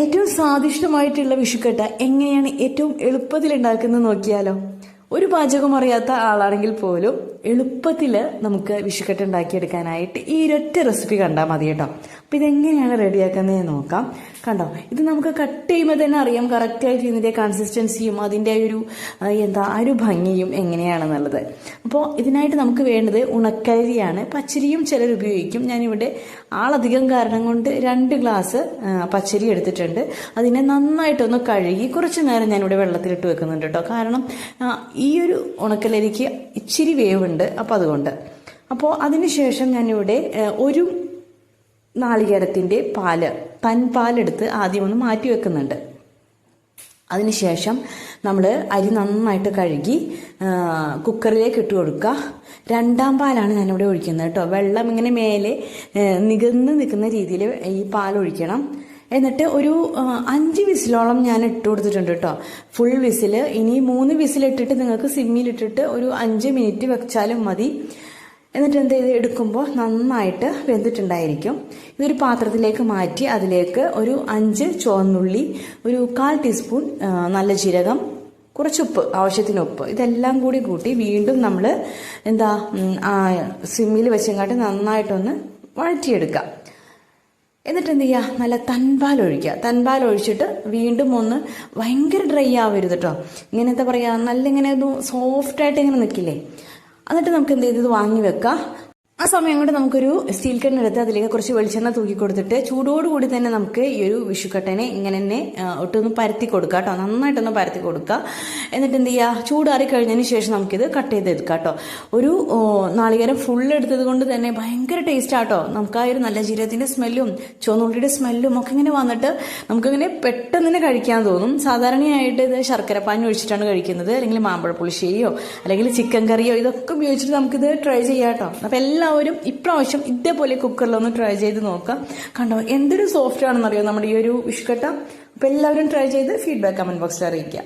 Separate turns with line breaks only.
ഏറ്റവും സ്വാദിഷ്ടമായിട്ടുള്ള വിഷുക്കട്ട എങ്ങനെയാണ് ഏറ്റവും എളുപ്പത്തിൽ ഉണ്ടാക്കുന്നത് നോക്കിയാലോ. ഒരു പാചകം അറിയാത്ത ആളാണെങ്കിൽ പോലും എളുപ്പത്തിൽ നമുക്ക് വിഷുക്കട്ട ഉണ്ടാക്കിയെടുക്കാനായിട്ട് ഈ ഒരൊറ്റ റെസിപ്പി കണ്ടാൽ മതി കേട്ടോ. അപ്പം ഇതെങ്ങനെയാണ് റെഡിയാക്കുന്നതെന്ന് നോക്കാം. കണ്ടോ, ഇത് നമുക്ക് കട്ട് ചെയ്യുമ്പോൾ തന്നെ അറിയാം കറക്റ്റായിട്ട് ഇതിൻ്റെ കൺസിസ്റ്റൻസിയും അതിൻ്റെ ഒരു ഒരു ഭംഗിയും എങ്ങനെയാണെന്നുള്ളത്. അപ്പോൾ ഇതിനായിട്ട് നമുക്ക് വേണ്ടത് ഉണക്കരിയാണ്. പച്ചരിയും ചിലർ ഉപയോഗിക്കും. ഞാനിവിടെ ആളധികം കാരണം കൊണ്ട് 2 ഗ്ലാസ് പച്ചരി എടുത്തിട്ടുണ്ട്. അതിനെ നന്നായിട്ടൊന്ന് കഴുകി കുറച്ച് നേരം ഞാനിവിടെ വെള്ളത്തിലിട്ട് വെക്കുന്നുണ്ട് കേട്ടോ. കാരണം ഈ ഒരു ഉണക്കലരിക്ക് ഇച്ചിരി വേവുണ്ട്, അപ്പോൾ അതുകൊണ്ട്. അപ്പോൾ അതിനുശേഷം ഞാനിവിടെ ഒരു നാളികേരത്തിൻ്റെ പാലെടുത്ത് ആദ്യം ഒന്ന് മാറ്റി വെക്കുന്നുണ്ട്. അതിനുശേഷം നമ്മൾ അരി നന്നായിട്ട് കഴുകി കുക്കറിലേക്ക് ഇട്ട് കൊടുക്കുക. 2ാം പാലാണ് ഞാനിവിടെ ഒഴിക്കുന്നത് കേട്ടോ. വെള്ളം ഇങ്ങനെ മേലെ നികന്ന് നിൽക്കുന്ന രീതിയിൽ ഈ പാൽ ഒഴിക്കണം. എന്നിട്ട് ഒരു 5 വിസിലോളം ഞാൻ ഇട്ട് കൊടുത്തിട്ടുണ്ട് കേട്ടോ. Full whistle. ഇനി 3 വിസിലിട്ടിട്ട് നിങ്ങൾക്ക് സിമ്മിലിട്ടിട്ട് ഒരു 5 മിനിറ്റ് വെച്ചാലും മതി. എന്നിട്ട് എന്ത് ചെയ്ത് എടുക്കുമ്പോൾ നന്നായിട്ട് വെന്തിട്ടുണ്ടായിരിക്കും. ഇതൊരു പാത്രത്തിലേക്ക് മാറ്റി അതിലേക്ക് ഒരു 5 ചുവന്നുള്ളി, ഒരു 1/4 ടീസ്പൂൺ നല്ല ജീരകം, കുറച്ച് ഉപ്പ്, ആവശ്യത്തിന് ഉപ്പ്, ഇതെല്ലാം കൂടി കൂട്ടി വീണ്ടും നമ്മൾ സിമ്മിൽ വെച്ചങ്ങാട്ട് നന്നായിട്ടൊന്ന് വഴറ്റിയെടുക്കാം. എന്നിട്ട് എന്ത് ചെയ്യുക, നല്ല തൻപാൽ ഒഴിക്കുക. തൻപാൽ ഒഴിച്ചിട്ട് വീണ്ടും ഒന്ന് ഭയങ്കര ഡ്രൈ ആവരുത് കേട്ടോ. ഇങ്ങനെ എന്താ പറയുക, നല്ല ഇങ്ങനെ ഒന്ന് സോഫ്റ്റായിട്ട് ഇങ്ങനെ നിൽക്കില്ലേ. എന്നിട്ട് നമുക്ക് എന്ത് ചെയ്ത് വാങ്ങി വെക്കാം. ആ സമയം കൊണ്ട് നമുക്കൊരു സ്റ്റീൽ കണ്ണെടുത്ത് അതിലേക്ക് കുറച്ച് വെളിച്ചെണ്ണ തൂക്കി കൊടുത്തിട്ട് ചൂടോടുകൂടി തന്നെ നമുക്ക് ഈ ഒരു വിഷുക്കട്ടനെ ഇങ്ങനെ തന്നെ ഒട്ടൊന്ന് പരത്തി കൊടുക്കുക കേട്ടോ. നന്നായിട്ടൊന്ന് പരത്തി കൊടുക്കുക. എന്നിട്ട് എന്ത് ചെയ്യുക, ചൂടാറി കഴിഞ്ഞതിന് ശേഷം നമുക്കിത് കട്ട് ചെയ്തെടുക്കാം കേട്ടോ. ഒരു നാളികേരം ഫുൾ എടുത്തത് കൊണ്ട് തന്നെ ഭയങ്കര ടേസ്റ്റാട്ടോ. നമുക്ക് ആ ഒരു നല്ല ജീരകത്തിൻ്റെ സ്മെല്ലും ചുവന്നുള്ളിയുടെ സ്മെല്ലും ഒക്കെ ഇങ്ങനെ വന്നിട്ട് നമുക്കിങ്ങനെ പെട്ടെന്ന് തന്നെ കഴിക്കാൻ തോന്നും. സാധാരണയായിട്ട് ഇത് ശർക്കര പാനി ഒഴിച്ചിട്ടാണ് കഴിക്കുന്നത്, അല്ലെങ്കിൽ മാമ്പഴ പുളിശ്ശേരിയോ അല്ലെങ്കിൽ ചിക്കൻ കറിയോ ഇതൊക്കെ ഉപയോഗിച്ചിട്ട് നമുക്കിത് ട്രൈ ചെയ്യാം കേട്ടോ. അപ്പം എല്ലാവരും ഇപ്രാവശ്യം ഇതേപോലെ കുക്കറിലൊന്ന് ട്രൈ ചെയ്ത് നോക്കാം. കണ്ടോ എന്തൊരു സോഫ്റ്റ് ആണെന്നറിയോ നമ്മുടെ ഈ ഒരു വിഷുക്കട്ട. അപ്പം എല്ലാവരും ട്രൈ ചെയ്ത് ഫീഡ്ബാക്ക് കമന്റ് ബോക്സിൽ അറിയിക്കാം.